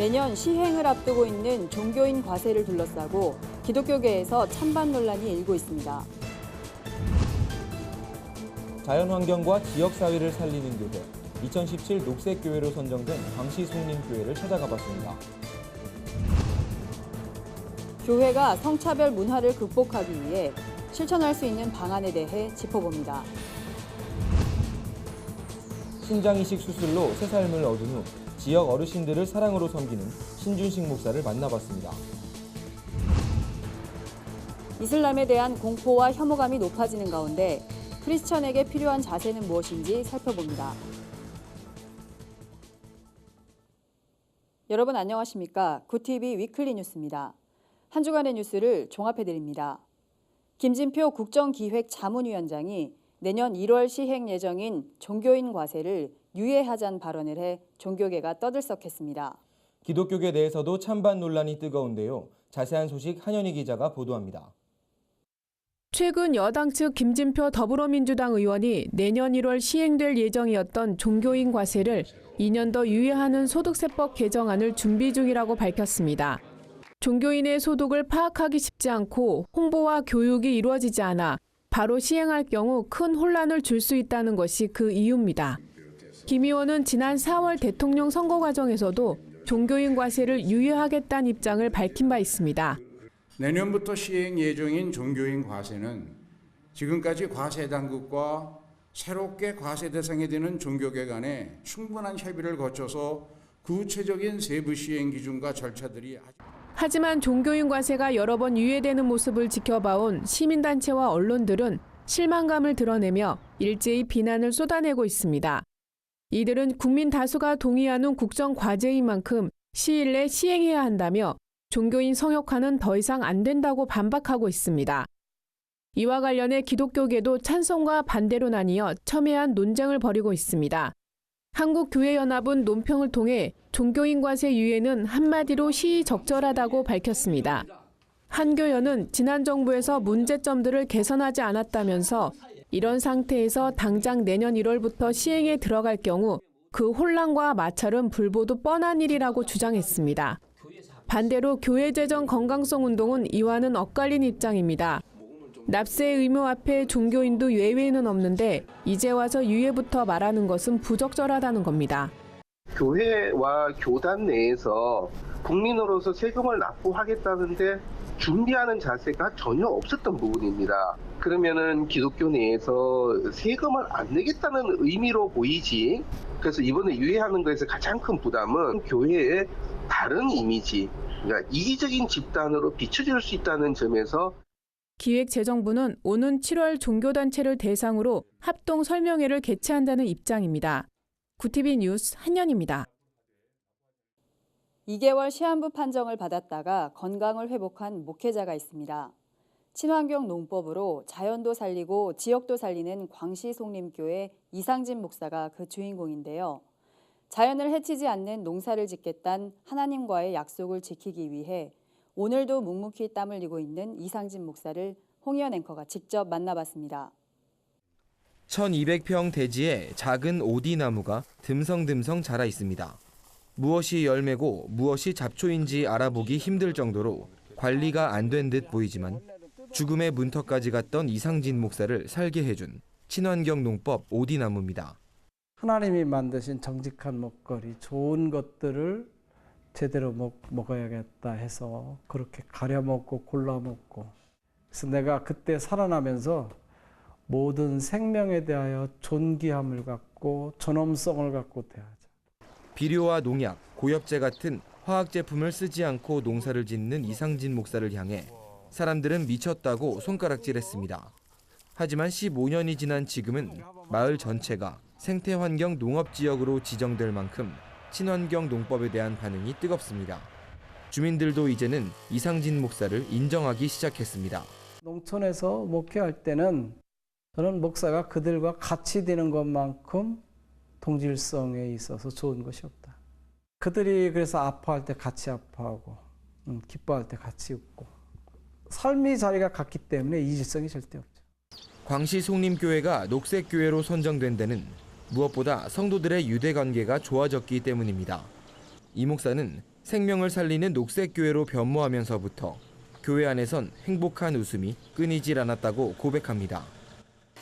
내년 시행을 앞두고 있는 종교인 과세를 둘러싸고 기독교계에서 찬반 논란이 일고 있습니다. 자연환경과 지역사회를 살리는 교회, 2017 녹색교회로 선정된 광시송림교회를 찾아가 봤습니다. 교회가 성차별 문화를 극복하기 위해 실천할 수 있는 방안에 대해 짚어봅니다. 신장이식 수술로 새 삶을 얻은 후 지역 어르신들을 사랑으로 섬기는 신준식 목사를 만나봤습니다. 이슬람에 대한 공포와 혐오감이 높아지는 가운데 크리스천에게 필요한 자세는 무엇인지 살펴봅니다. 여러분 안녕하십니까? 굿TV 위클리 뉴스입니다. 한 주간의 뉴스를 종합해드립니다. 김진표 국정기획자문위원장이 내년 1월 시행 예정인 종교인 과세를 유예하자는 발언을 해 종교계가 떠들썩했습니다. 기독교계 내에서도 찬반 논란이 뜨거운데요. 자세한 소식 한현희 기자가 보도합니다. 최근 여당 측 김진표 더불어민주당 의원이 내년 1월 시행될 예정이었던 종교인 과세를 2년 더 유예하는 소득세법 개정안을 준비 중이라고 밝혔습니다. 종교인의 소득을 파악하기 쉽지 않고 홍보와 교육이 이루어지지 않아 바로 시행할 경우 큰 혼란을 줄 수 있다는 것이 그 이유입니다. 김 의원은 지난 4월 대통령 선거 과정에서도 종교인 과세를 유예하겠다는 입장을 밝힌 바 있습니다. 내년부터 시행 예정인 종교인 과세는 지금까지 과세 당국과 새롭게 과세 대상이 되는 종교계 간에 충분한 협의를 거쳐서 구체적인 세부 시행 기준과 절차들이 하지만 종교인 과세가 여러 번 유예되는 모습을 지켜봐온 시민단체와 언론들은 실망감을 드러내며 일제히 비난을 쏟아내고 있습니다. 이들은 국민 다수가 동의하는 국정 과제인 만큼 시일 내 시행해야 한다며 종교인 성역화는 더 이상 안 된다고 반박하고 있습니다. 이와 관련해 기독교계도 찬성과 반대로 나뉘어 첨예한 논쟁을 벌이고 있습니다. 한국교회연합은 논평을 통해 종교인 과세 유예는 한마디로 시의적절하다고 밝혔습니다. 한교연은 지난 정부에서 문제점들을 개선하지 않았다면서 이런 상태에서 당장 내년 1월부터 시행에 들어갈 경우 그 혼란과 마찰은 불보듯 뻔한 일이라고 주장했습니다. 반대로 교회재정 건강성 운동은 이와는 엇갈린 입장입니다. 납세 의무 앞에 종교인도 예외는 없는데 이제 와서 유예부터 말하는 것은 부적절하다는 겁니다. 교회와 교단 내에서 국민으로서 세금을 납부하겠다는데 준비하는 자세가 전혀 없었던 부분입니다. 그러면은 기독교 내에서 세금을 안 내겠다는 의미로 보이지. 그래서 이번에 유예하는 것에서 가장 큰 부담은 교회의 다른 이미지, 그러니까 이기적인 집단으로 비춰질 수 있다는 점에서 기획재정부는 오는 7월 종교단체를 대상으로 합동 설명회를 개최한다는 입장입니다. 굿TV 뉴스 한연입니다. 2개월 시한부 판정을 받았다가 건강을 회복한 목회자가 있습니다. 친환경 농법으로 자연도 살리고 지역도 살리는 광시송림교회 이상진 목사가 그 주인공인데요. 자연을 해치지 않는 농사를 짓겠다는 하나님과의 약속을 지키기 위해 오늘도 묵묵히 땀을 흘리고 있는 이상진 목사를 홍희연 앵커가 직접 만나봤습니다. 1200평 대지에 작은 오디나무가 듬성듬성 자라 있습니다. 무엇이 열매고 무엇이 잡초인지 알아보기 힘들 정도로 관리가 안 된 듯 보이지만 죽음의 문턱까지 갔던 이상진 목사를 살게 해준 친환경 농법 오디나무입니다. 하나님이 만드신 정직한 먹거리, 좋은 것들을 제대로 먹어야겠다 해서 그렇게 가려 먹고 골라 먹고, 그래서 내가 그때 살아나면서 모든 생명에 대하여 존귀함을 갖고 존엄성을 갖고 대하자. 비료와 농약, 고엽제 같은 화학 제품을 쓰지 않고 농사를 짓는 이상진 목사를 향해 사람들은 미쳤다고 손가락질했습니다. 하지만 15년이 지난 지금은 마을 전체가 생태환경 농업지역으로 지정될 만큼 친환경 농법에 대한 반응이 뜨겁습니다. 주민들도 이제는 이상진 목사를 인정하기 시작했습니다. 농촌에서 목회할 때는 저는 목사가 그들과 같이 되는 것만큼 동질성에 있어서 좋은 것이 없다. 그들이 그래서 아파할 때 같이 아파하고 기뻐할 때 같이 웃고 삶의 자리가 같기 때문에 이질성이 절대 없죠. 광시송림교회가 녹색교회로 선정된 데는 무엇보다 성도들의 유대관계가 좋아졌기 때문입니다. 이 목사는 생명을 살리는 녹색교회로 변모하면서부터 교회 안에선 행복한 웃음이 끊이질 않았다고 고백합니다.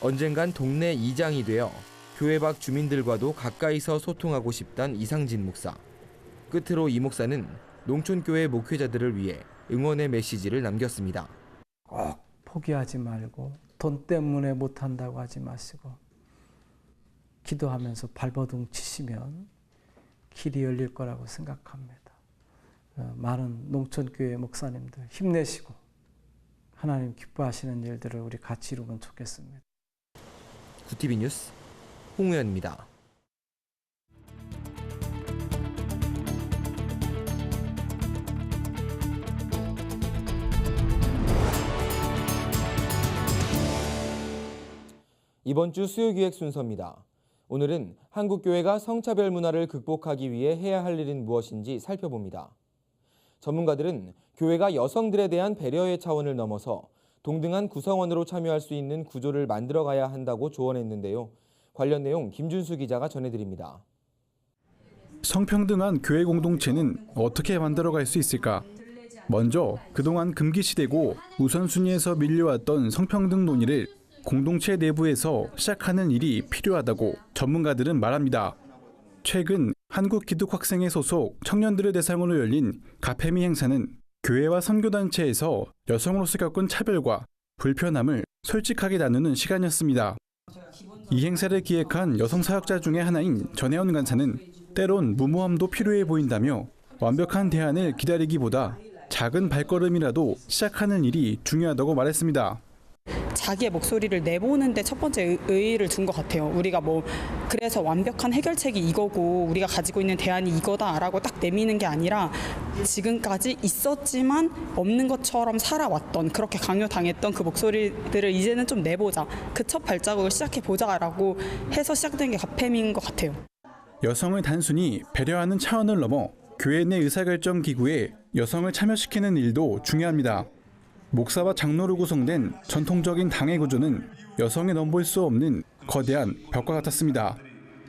언젠간 동네 이장이 되어 교회 밖 주민들과도 가까이서 소통하고 싶단 이상진 목사. 끝으로 이 목사는 농촌교회 목회자들을 위해 응원의 메시지를 남겼습니다. 꼭 포기하지 말고 돈 때문에 못한다고 하지 마시고 기도하면서 발버둥 치시면 길이 열릴 거라고 생각합니다. 많은 농촌교회 목사님들 힘내시고 하나님 기뻐하시는 일들을 우리 같이 이루면 좋겠습니다. 구티비 뉴스 홍우연입니다. 이번 주 수요기획 순서입니다. 오늘은 한국교회가 성차별 문화를 극복하기 위해 해야 할 일은 무엇인지 살펴봅니다. 전문가들은 교회가 여성들에 대한 배려의 차원을 넘어서 동등한 구성원으로 참여할 수 있는 구조를 만들어가야 한다고 조언했는데요. 관련 내용 김준수 기자가 전해드립니다. 성평등한 교회 공동체는 어떻게 만들어갈 수 있을까? 먼저 그동안 금기시되고 우선순위에서 밀려왔던 성평등 논의를 공동체 내부에서 시작하는 일이 필요하다고 전문가들은 말합니다. 최근 한국기독학생회 소속 청년들을 대상으로 열린 가페미 행사는 교회와 선교단체에서 여성으로서 겪은 차별과 불편함을 솔직하게 나누는 시간이었습니다. 이 행사를 기획한 여성 사역자 중에 하나인 전혜원 간사는 때론 무모함도 필요해 보인다며 완벽한 대안을 기다리기보다 작은 발걸음이라도 시작하는 일이 중요하다고 말했습니다. 자기의 목소리를 내보는데 첫 번째 의의를 둔 것 같아요. 우리가 그래서 완벽한 해결책이 이거고 우리가 가지고 있는 대안이 이거다라고 딱 내미는 게 아니라 지금까지 있었지만 없는 것처럼 살아왔던 그렇게 강요당했던 그 목소리들을 이제는 좀 내보자. 그 첫 발자국을 시작해보자라고 해서 시작된 게 가페미인 것 같아요. 여성을 단순히 배려하는 차원을 넘어 교회 내 의사결정 기구에 여성을 참여시키는 일도 중요합니다. 목사와 장로로 구성된 전통적인 당의 구조는 여성이 넘볼 수 없는 거대한 벽과 같았습니다.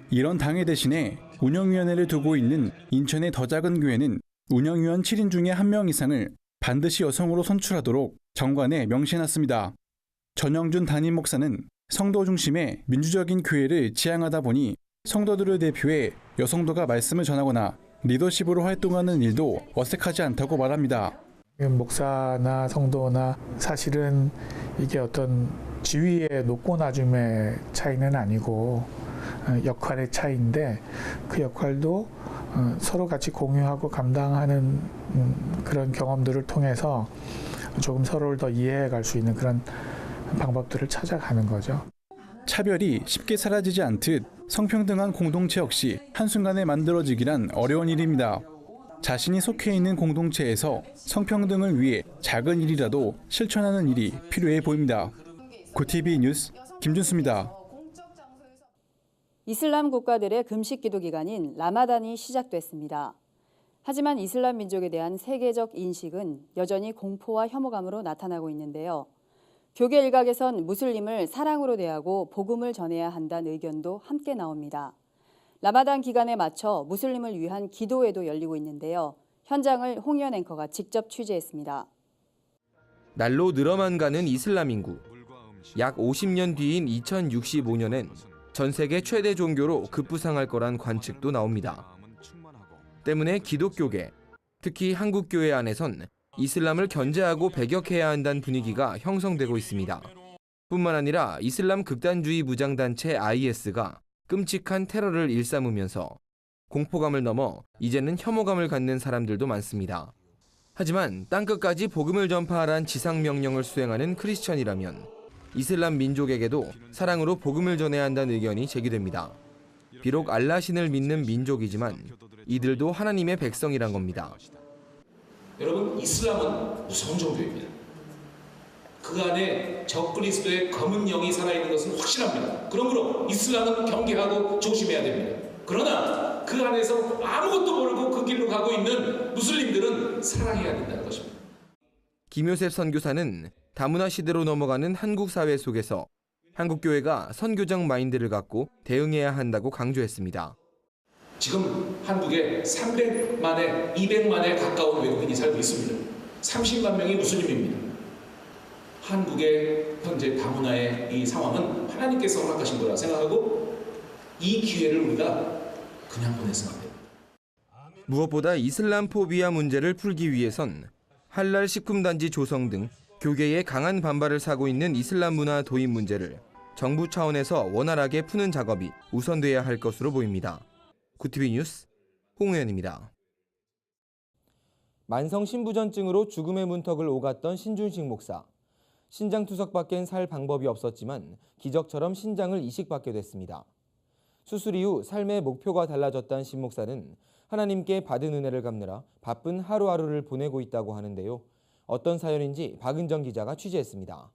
이런 당회 대신에 운영위원회를 두고 있는 인천의 더 작은 교회는 운영위원 7인 중에 1명 이상을 반드시 여성으로 선출하도록 정관에 명시해놨습니다. 전영준 담임 목사는 성도 중심의 민주적인 교회를 지향하다 보니 성도들을 대표해 여성도가 말씀을 전하거나 리더십으로 활동하는 일도 어색하지 않다고 말합니다. 목사나 성도나 사실은 이게 어떤 지위의 높고 낮음의 차이는 아니고 역할의 차이인데 그 역할도 서로 같이 공유하고 감당하는 그런 경험들을 통해서 조금 서로를 더 이해해 갈 수 있는 그런 방법들을 찾아가는 거죠. 차별이 쉽게 사라지지 않듯 성평등한 공동체 역시 한순간에 만들어지기란 어려운 일입니다. 자신이 속해 있는 공동체에서 성평등을 위해 작은 일이라도 실천하는 일이 필요해 보입니다. 구티비 뉴스 김준수입니다. 이슬람 국가들의 금식 기도 기간인 라마단이 시작됐습니다. 하지만 이슬람 민족에 대한 세계적 인식은 여전히 공포와 혐오감으로 나타나고 있는데요. 교계 일각에선 무슬림을 사랑으로 대하고 복음을 전해야 한다는 의견도 함께 나옵니다. 라마단 기간에 맞춰 무슬림을 위한 기도회도 열리고 있는데요. 현장을 홍현 앵커가 직접 취재했습니다. 날로 늘어만 가는 이슬람 인구. 약 50년 뒤인 2065년엔 전 세계 최대 종교로 급부상할 거란 관측도 나옵니다. 때문에 기독교계, 특히 한국교회 안에선 이슬람을 견제하고 배격해야 한다는 분위기가 형성되고 있습니다. 뿐만 아니라 이슬람 극단주의 무장단체 IS가 끔찍한 테러를 일삼으면서 공포감을 넘어 이제는 혐오감을 갖는 사람들도 많습니다. 하지만 땅끝까지 복음을 전파하란 지상명령을 수행하는 크리스천이라면 이슬람 민족에게도 사랑으로 복음을 전해야 한다는 의견이 제기됩니다. 비록 알라신을 믿는 민족이지만 이들도 하나님의 백성이란 겁니다. 여러분, 이슬람은 무서운 종교입니다. 그 안에 적그리스도의 검은 영이 살아있는 것은 확실합니다. 그러므로 이슬람은 경계하고 조심해야 됩니다. 그러나 그 안에서 아무것도 모르고 그 길로 가고 있는 무슬림들은 사랑해야 된다는 것입니다. 김효셉 선교사는 다문화 시대로 넘어가는 한국 사회 속에서 한국교회가 선교적 마인드를 갖고 대응해야 한다고 강조했습니다. 지금 한국에 300만에 200만에 가까운 외국인이 살고 있습니다. 30만 명이 무슬림입니다. 한국의 현재 다문화의 이 상황은 하나님께서 허락하신 거라 생각하고 이 기회를 우리가 그냥 보내서는 안 됩니다. 무엇보다 이슬람 포비아 문제를 풀기 위해선 할랄 식품단지 조성 등 교계의 강한 반발을 사고 있는 이슬람 문화 도입 문제를 정부 차원에서 원활하게 푸는 작업이 우선돼야 할 것으로 보입니다. 구티비 뉴스 홍우현입니다. 만성 신부전증으로 죽음의 문턱을 오갔던 신준식 목사. 신장 투석밖엔 살 방법이 없었지만 기적처럼 신장을 이식받게 됐습니다. 수술 이후 삶의 목표가 달라졌다는 신 목사는 하나님께 받은 은혜를 갚느라 바쁜 하루하루를 보내고 있다고 하는데요. 어떤 사연인지 박은정 기자가 취재했습니다.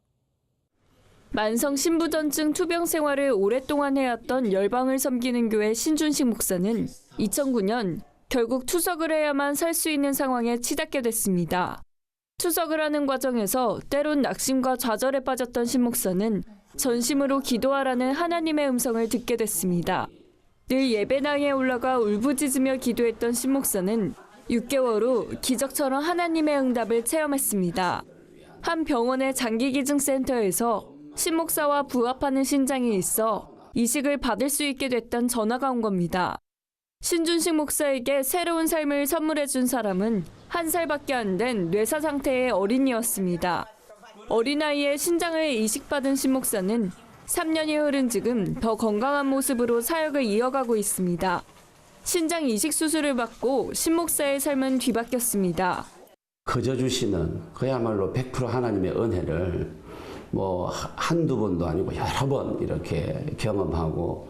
만성 신부전증 투병 생활을 오랫동안 해왔던 열방을 섬기는 교회 신준식 목사는 2009년 결국 투석을 해야만 살 수 있는 상황에 치닫게 됐습니다. 투석을 하는 과정에서 때론 낙심과 좌절에 빠졌던 신 목사는 전심으로 기도하라는 하나님의 음성을 듣게 됐습니다. 늘 예배당에 올라가 울부짖으며 기도했던 신 목사는 6개월 후 기적처럼 하나님의 응답을 체험했습니다. 한 병원의 장기기증센터에서 신 목사와 부합하는 신장이 있어 이식을 받을 수 있게 됐던 전화가 온 겁니다. 신준식 목사에게 새로운 삶을 선물해 준 사람은 1살밖에 안 된 뇌사 상태의 어린이였습니다. 어린아이의 신장을 이식받은 신 목사는 3년이 흐른 지금 더 건강한 모습으로 사역을 이어가고 있습니다. 신장 이식 수술을 받고 신 목사의 삶은 뒤바뀌었습니다. 거저 주시는 그야말로 100% 하나님의 은혜를 한두 번도 아니고 여러 번 이렇게 경험하고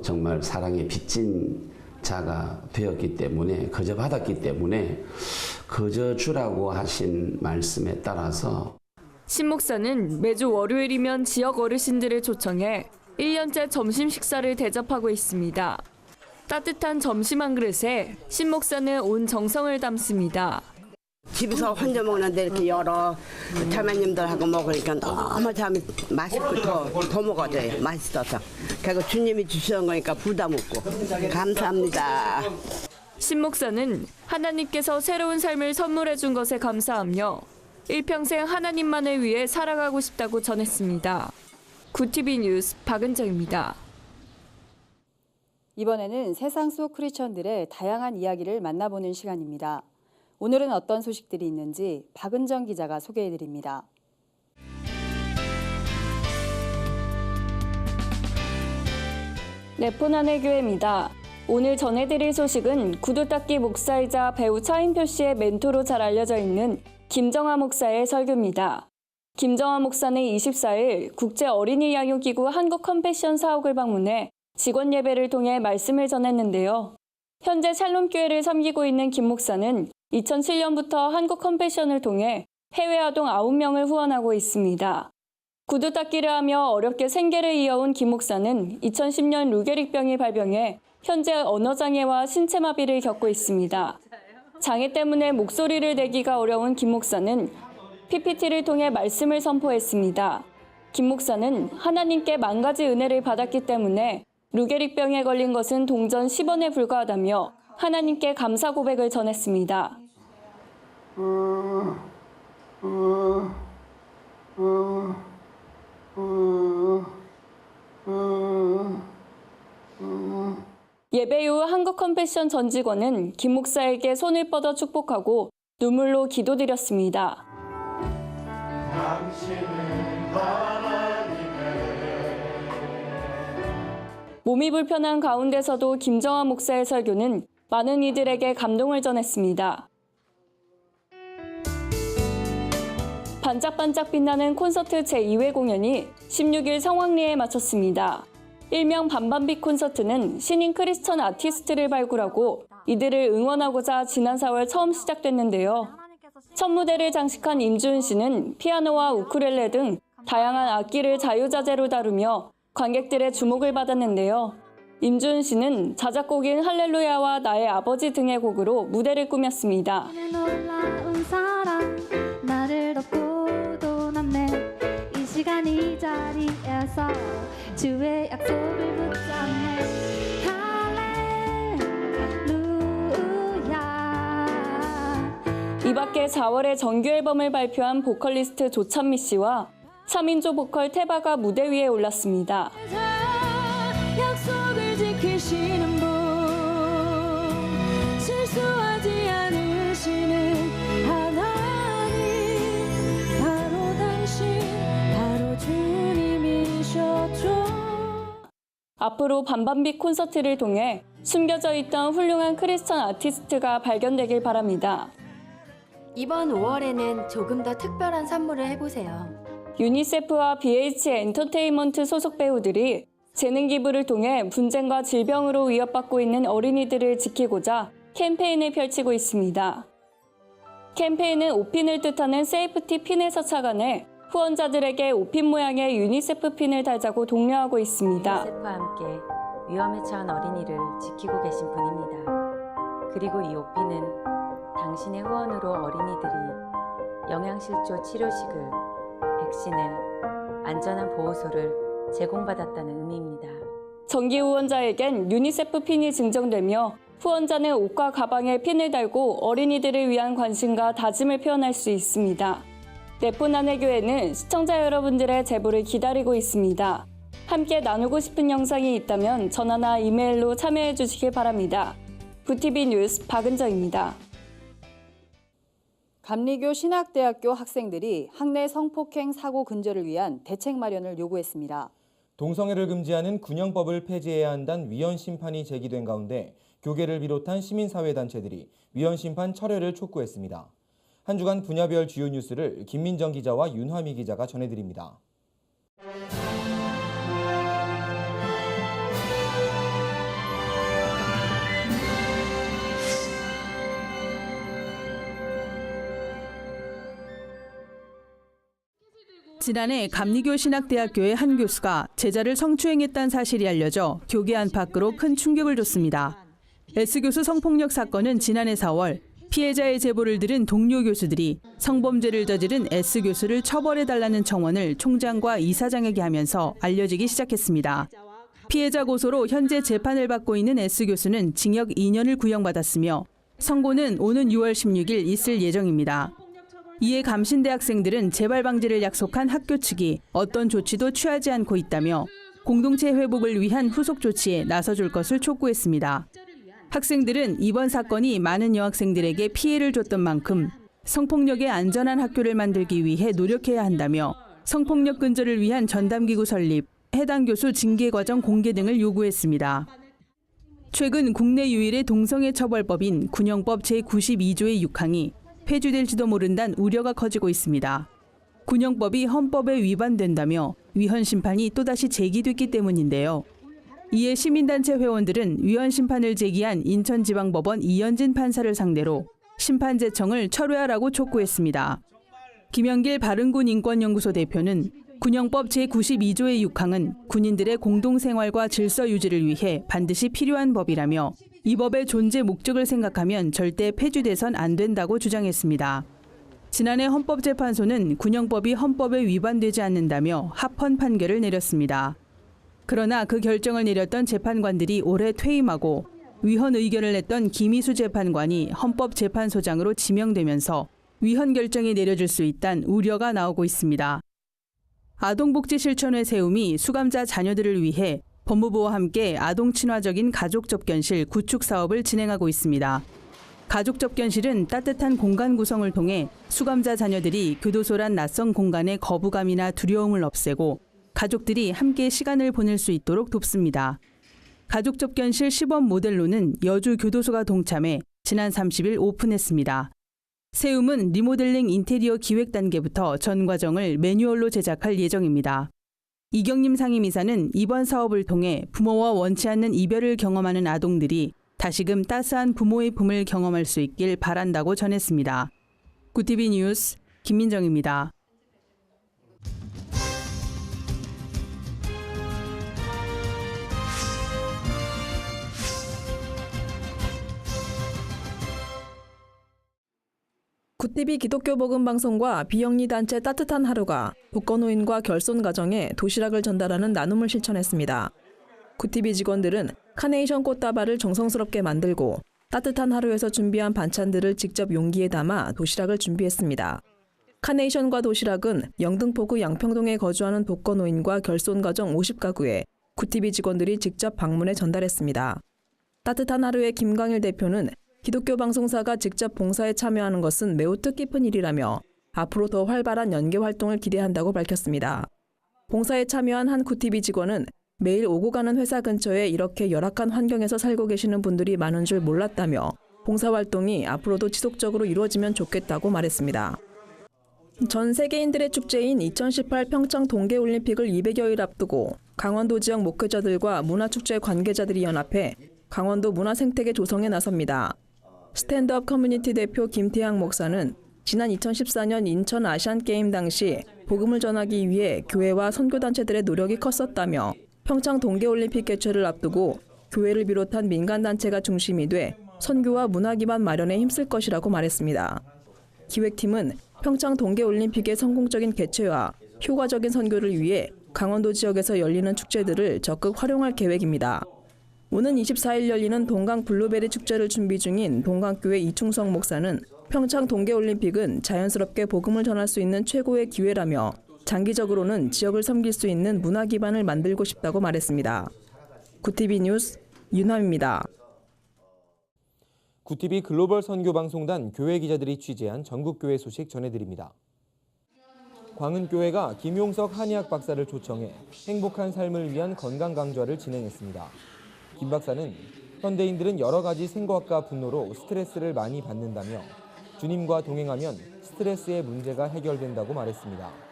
정말 사랑에 빚진 자가 되었기 때문에 거저 받았기 때문에 거저 주라고 하신 말씀에 따라서 신 목사는 매주 월요일이면 지역 어르신들을 초청해 1년째 점심 식사를 대접하고 있습니다. 따뜻한 점심 한 그릇에 신 목사는 온 정성을 담습니다. 집에서 혼자 먹는데 이렇게 여러 자매님들하고 먹으니까 너무 맛있고 더 먹어줘요. 맛있어서. 그리고 주님이 주시는 거니까 부담 없고 감사합니다. 신 목사는 하나님께서 새로운 삶을 선물해 준 것에 감사하며 일평생 하나님만을 위해 살아가고 싶다고 전했습니다. 구티비 뉴스 박은정입니다. 이번에는 세상 속 크리스천들의 다양한 이야기를 만나보는 시간입니다. 오늘은 어떤 소식들이 있는지 박은정 기자가 소개해드립니다. 네포난의 교회입니다. 오늘 전해드릴 소식은 구두 닦기 목사이자 배우 차인표 씨의 멘토로 잘 알려져 있는 김정하 목사의 설교입니다. 김정하 목사는 24일 국제 어린이 양육기구 한국 컴패션 사옥을 방문해 직원 예배를 통해 말씀을 전했는데요. 현재 샬롬교회를 섬기고 있는 김 목사는 2007년부터 한국 컴패션을 통해 해외 아동 9명을 후원하고 있습니다. 구두 닦기를 하며 어렵게 생계를 이어온 김 목사는 2010년 루게릭병이 발병해 현재 언어장애와 신체마비를 겪고 있습니다. 장애 때문에 목소리를 내기가 어려운 김 목사는 PPT를 통해 말씀을 선포했습니다. 김 목사는 하나님께 만가지 은혜를 받았기 때문에 루게릭병에 걸린 것은 동전 10원에 불과하다며 하나님께 감사 고백을 전했습니다. 예배 이후 한국 컴패션 전 직원은 김 목사에게 손을 뻗어 축복하고 눈물로 기도드렸습니다. 몸이 불편한 가운데서도 김정하 목사의 설교는 많은 이들에게 감동을 전했습니다. 반짝반짝 빛나는 콘서트 제2회 공연이 16일 성황리에 마쳤습니다. 일명 반반빛 콘서트는 신인 크리스천 아티스트를 발굴하고 이들을 응원하고자 지난 4월 처음 시작됐는데요. 첫 무대를 장식한 임주은 씨는 피아노와 우쿨렐레 등 다양한 악기를 자유자재로 다루며 관객들의 주목을 받았는데요. 임주은 씨는 자작곡인 할렐루야와 나의 아버지 등의 곡으로 무대를 꾸몄습니다. 놀라운 사랑 나를 덮고도 남네 이 시간 이 자리에서 주의 약속을 붙잡네 할렐루야 밖에 4월에 정규 앨범을 발표한 보컬리스트 조찬미 씨와 3인조 보컬 태바가 무대 위에 올랐습니다. 약속을 지키시는 분, 실수하지 않으시는 하나님, 바로 당신, 바로 주님이셨죠. 앞으로 반반비 콘서트를 통해 숨겨져 있던 훌륭한 크리스천 아티스트가 발견되길 바랍니다. 이번 5월에는 조금 더 특별한 선물을 해보세요. 유니세프와 BH 엔터테인먼트 소속 배우들이 재능 기부를 통해 분쟁과 질병으로 위협받고 있는 어린이들을 지키고자 캠페인을 펼치고 있습니다. 캠페인은 옷핀을 뜻하는 세이프티 핀에서 착안해 후원자들에게 옷핀 모양의 유니세프 핀을 달자고 독려하고 있습니다. 유니세프와 함께 위험에 처한 어린이를 지키고 계신 분입니다. 그리고 이 옷핀은 당신의 후원으로 어린이들이 영양실조 치료식을, 백신을, 안전한 보호소를 제공받았다는 의미입니다. 정기 후원자에겐 유니세프 핀이 증정되며 후원자는 옷과 가방에 핀을 달고 어린이들을 위한 관심과 다짐을 표현할 수 있습니다. 네포난의 교회는 시청자 여러분들의 제보를 기다리고 있습니다. 함께 나누고 싶은 영상이 있다면 전화나 이메일로 참여해 주시기 바랍니다. 부티비 뉴스 박은정입니다. 감리교 신학대학교 학생들이 학내 성폭행 사고 근절을 위한 대책 마련을 요구했습니다. 동성애를 금지하는 군형법을 폐지해야 한다는 위헌 심판이 제기된 가운데 교계를 비롯한 시민사회단체들이 위헌 심판 철회를 촉구했습니다. 한 주간 분야별 주요 뉴스를 김민정 기자와 윤화미 기자가 전해드립니다. 지난해 감리교 신학대학교의 한 교수가 제자를 성추행했다는 사실이 알려져 교계 안팎으로 큰 충격을 줬습니다. S교수 성폭력 사건은 지난해 4월 피해자의 제보를 들은 동료 교수들이 성범죄를 저지른 S교수를 처벌해달라는 청원을 총장과 이사장에게 하면서 알려지기 시작했습니다. 피해자 고소로 현재 재판을 받고 있는 S교수는 징역 2년을 구형받았으며 선고는 오는 6월 16일 있을 예정입니다. 이에 감신대 학생들은 재발 방지를 약속한 학교 측이 어떤 조치도 취하지 않고 있다며 공동체 회복을 위한 후속 조치에 나서줄 것을 촉구했습니다. 학생들은 이번 사건이 많은 여학생들에게 피해를 줬던 만큼 성폭력의 안전한 학교를 만들기 위해 노력해야 한다며 성폭력 근절을 위한 전담기구 설립, 해당 교수 징계 과정 공개 등을 요구했습니다. 최근 국내 유일의 동성애 처벌법인 군형법 제92조의 6항이 폐지될지도 모른다는 우려가 커지고 있습니다. 군형법이 헌법에 위반된다며 위헌 심판이 또다시 제기됐기 때문인데요. 이에 시민단체 회원들은 위헌 심판을 제기한 인천지방법원 이현진 판사를 상대로 심판 제청을 철회하라고 촉구했습니다. 김영길 바른군 인권연구소 대표는 군형법 제92조의 6항은 군인들의 공동생활과 질서 유지를 위해 반드시 필요한 법이라며 이 법의 존재 목적을 생각하면 절대 폐지돼선 안 된다고 주장했습니다. 지난해 헌법재판소는 군형법이 헌법에 위반되지 않는다며 합헌 판결을 내렸습니다. 그러나 그 결정을 내렸던 재판관들이 올해 퇴임하고 위헌 의견을 냈던 김희수 재판관이 헌법재판소장으로 지명되면서 위헌 결정이 내려질 수 있다는 우려가 나오고 있습니다. 아동복지실천회 세움이 수감자 자녀들을 위해 법무부와 함께 아동 친화적인 가족접견실 구축 사업을 진행하고 있습니다. 가족접견실은 따뜻한 공간 구성을 통해 수감자 자녀들이 교도소란 낯선 공간의 거부감이나 두려움을 없애고 가족들이 함께 시간을 보낼 수 있도록 돕습니다. 가족접견실 시범 모델로는 여주교도소가 동참해 지난 30일 오픈했습니다. 세움은 리모델링 인테리어 기획 단계부터 전 과정을 매뉴얼로 제작할 예정입니다. 이경림 상임이사는 이번 사업을 통해 부모와 원치 않는 이별을 경험하는 아동들이 다시금 따스한 부모의 품을 경험할 수 있길 바란다고 전했습니다. 구티비 뉴스 김민정입니다. 구티비 기독교 복음 방송과 비영리 단체 따뜻한 하루가 독거노인과 결손 가정에 도시락을 전달하는 나눔을 실천했습니다. 구티비 직원들은 카네이션 꽃다발을 정성스럽게 만들고 따뜻한 하루에서 준비한 반찬들을 직접 용기에 담아 도시락을 준비했습니다. 카네이션과 도시락은 영등포구 양평동에 거주하는 독거노인과 결손가정 50가구에 구티비 직원들이 직접 방문해 전달했습니다. 따뜻한 하루의 김광일 대표는 기독교 방송사가 직접 봉사에 참여하는 것은 매우 뜻깊은 일이라며 앞으로 더 활발한 연계 활동을 기대한다고 밝혔습니다. 봉사에 참여한 한 구티비 직원은 매일 오고 가는 회사 근처에 이렇게 열악한 환경에서 살고 계시는 분들이 많은 줄 몰랐다며 봉사활동이 앞으로도 지속적으로 이루어지면 좋겠다고 말했습니다. 전 세계인들의 축제인 2018 평창 동계올림픽을 200여일 앞두고 강원도 지역 목회자들과 문화축제 관계자들이 연합해 강원도 문화생태계 조성에 나섭니다. 스탠드업 커뮤니티 대표 김태양 목사는 지난 2014년 인천 아시안게임 당시 복음을 전하기 위해 교회와 선교단체들의 노력이 컸었다며 평창 동계올림픽 개최를 앞두고 교회를 비롯한 민간단체가 중심이 돼 선교와 문화 기반 마련에 힘쓸 것이라고 말했습니다. 기획팀은 평창 동계올림픽의 성공적인 개최와 효과적인 선교를 위해 강원도 지역에서 열리는 축제들을 적극 활용할 계획입니다. 오는 24일 열리는 동강 블루베리 축제를 준비 중인 동강교회 이충성 목사는 평창 동계올림픽은 자연스럽게 복음을 전할 수 있는 최고의 기회라며 장기적으로는 지역을 섬길 수 있는 문화 기반을 만들고 싶다고 말했습니다. 구티비 뉴스 윤함입니다. 구티비 글로벌 선교방송단 교회 기자들이 취재한 전국교회 소식 전해드립니다. 광은교회가 김용석 한의학 박사를 초청해 행복한 삶을 위한 건강 강좌를 진행했습니다. 김 박사는 현대인들은 여러 가지 생각과 분노로 스트레스를 많이 받는다며 주님과 동행하면 스트레스의 문제가 해결된다고 말했습니다.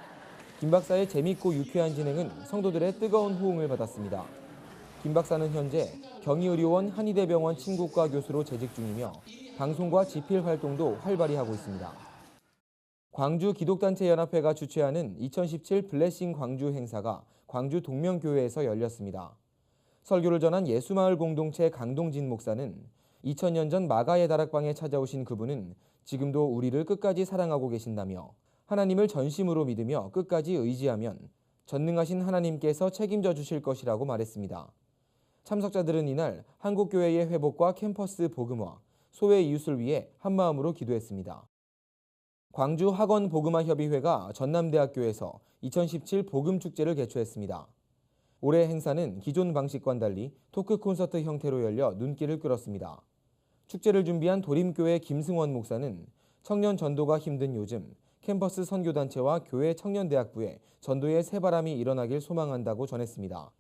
김 박사의 재밌고 유쾌한 진행은 성도들의 뜨거운 호응을 받았습니다. 김 박사는 현재 경희의료원 한의대병원 친구과 교수로 재직 중이며 방송과 집필 활동도 활발히 하고 있습니다. 광주 기독단체연합회가 주최하는 2017 블레싱 광주 행사가 광주 동명교회에서 열렸습니다. 설교를 전한 예수마을 공동체 강동진 목사는 2000년 전 마가의 다락방에 찾아오신 그분은 지금도 우리를 끝까지 사랑하고 계신다며 하나님을 전심으로 믿으며 끝까지 의지하면 전능하신 하나님께서 책임져 주실 것이라고 말했습니다. 참석자들은 이날 한국교회의 회복과 캠퍼스 복음화, 소외 이웃을 위해 한마음으로 기도했습니다. 광주 학원 복음화 협의회가 전남대학교에서 2017 복음축제를 개최했습니다. 올해 행사는 기존 방식과는 달리 토크 콘서트 형태로 열려 눈길을 끌었습니다. 축제를 준비한 도림교회 김승원 목사는 청년 전도가 힘든 요즘 캠퍼스 선교단체와 교회 청년대학부에 전도의 새바람이 일어나길 소망한다고 전했습니다.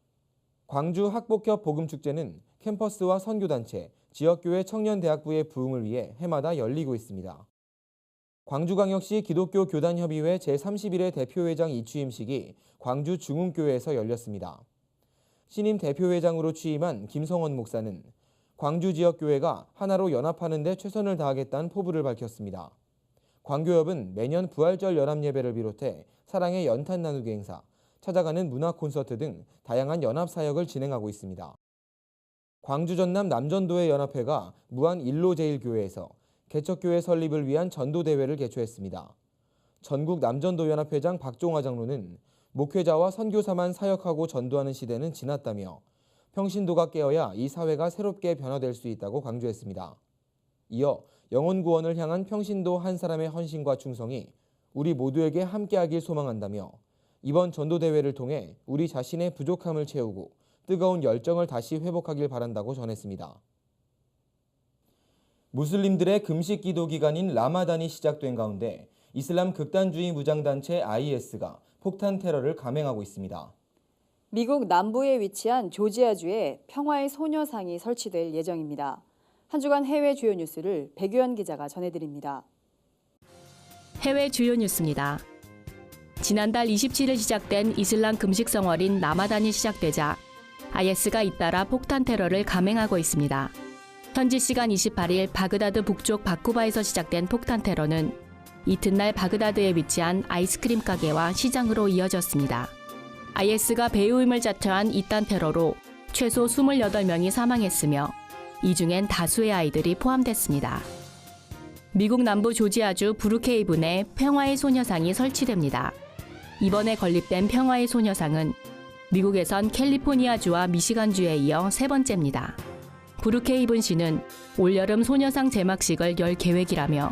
광주 학복협 복음축제는 캠퍼스와 선교단체, 지역교회 청년대학부의 부흥을 위해 해마다 열리고 있습니다. 광주광역시 기독교 교단협의회 제31회 대표회장 이취임식이 광주 중흥교회에서 열렸습니다. 신임 대표회장으로 취임한 김성원 목사는 광주 지역교회가 하나로 연합하는 데 최선을 다하겠다는 포부를 밝혔습니다. 광교협은 매년 부활절 연합예배를 비롯해 사랑의 연탄 나누기 행사, 찾아가는 문화 콘서트 등 다양한 연합 사역을 진행하고 있습니다. 광주 전남 남전도회 연합회가 무안 일로제일교회에서 개척교회 설립을 위한 전도대회를 개최했습니다. 전국 남전도연합회장 박종화 장로는 목회자와 선교사만 사역하고 전도하는 시대는 지났다며 평신도가 깨어야 이 사회가 새롭게 변화될 수 있다고 강조했습니다. 이어 영혼구원을 향한 평신도 한 사람의 헌신과 충성이 우리 모두에게 함께하길 소망한다며 이번 전도대회를 통해 우리 자신의 부족함을 채우고 뜨거운 열정을 다시 회복하길 바란다고 전했습니다. 무슬림들의 금식 기도 기간인 라마단이 시작된 가운데 이슬람 극단주의 무장단체 IS가 폭탄 테러를 감행하고 있습니다. 미국 남부에 위치한 조지아주에 평화의 소녀상이 설치될 예정입니다. 한 주간 해외 주요 뉴스를 백유연 기자가 전해드립니다. 해외 주요 뉴스입니다. 지난달 27일 시작된 이슬람 금식 성월인 라마단이 시작되자 IS가 잇따라 폭탄 테러를 감행하고 있습니다. 현지 시간 28일 바그다드 북쪽 바쿠바에서 시작된 폭탄 테러는 이튿날 바그다드에 위치한 아이스크림 가게와 시장으로 이어졌습니다. IS가 배후임을 자처한 이딴 테러로 최소 28명이 사망했으며 이 중엔 다수의 아이들이 포함됐습니다. 미국 남부 조지아주 브루케이븐에 평화의 소녀상이 설치됩니다. 이번에 건립된 평화의 소녀상은 미국에선 캘리포니아주와 미시간주에 이어 세 번째입니다. 부르케이븐 씨는 올여름 소녀상 제막식을 열 계획이라며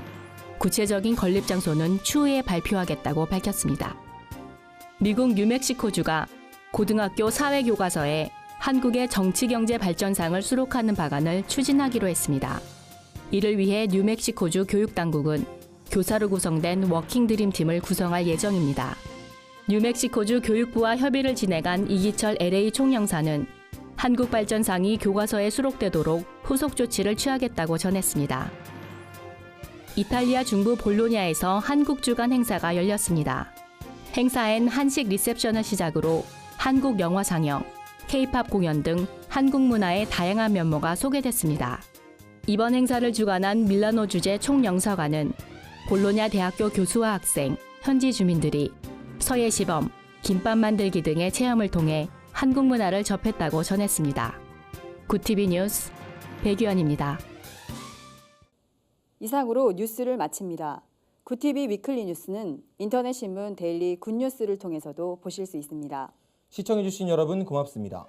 구체적인 건립 장소는 추후에 발표하겠다고 밝혔습니다. 미국 뉴멕시코주가 고등학교 사회교과서에 한국의 정치경제발전상을 수록하는 방안을 추진하기로 했습니다. 이를 위해 뉴멕시코주 교육당국은 교사로 구성된 워킹드림팀을 구성할 예정입니다. 뉴멕시코주 교육부와 협의를 진행한 이기철 LA 총영사는 한국발전상이 교과서에 수록되도록 후속 조치를 취하겠다고 전했습니다. 이탈리아 중부 볼로냐에서 한국 주간 행사가 열렸습니다. 행사엔 한식 리셉션을 시작으로 한국 영화 상영, K-팝 공연 등 한국 문화의 다양한 면모가 소개됐습니다. 이번 행사를 주관한 밀라노 주재 총영사관은 볼로냐 대학교 교수와 학생, 현지 주민들이 서예 시범, 김밥 만들기 등의 체험을 통해 한국 문화를 접했다고 전했습니다. 굿TV 뉴스 배규환입니다. 이상으로 뉴스를 마칩니다. 굿TV 위클리 뉴스는 인터넷 신문 데일리 굿뉴스를 통해서도 보실 수 있습니다. 시청해주신 여러분 고맙습니다.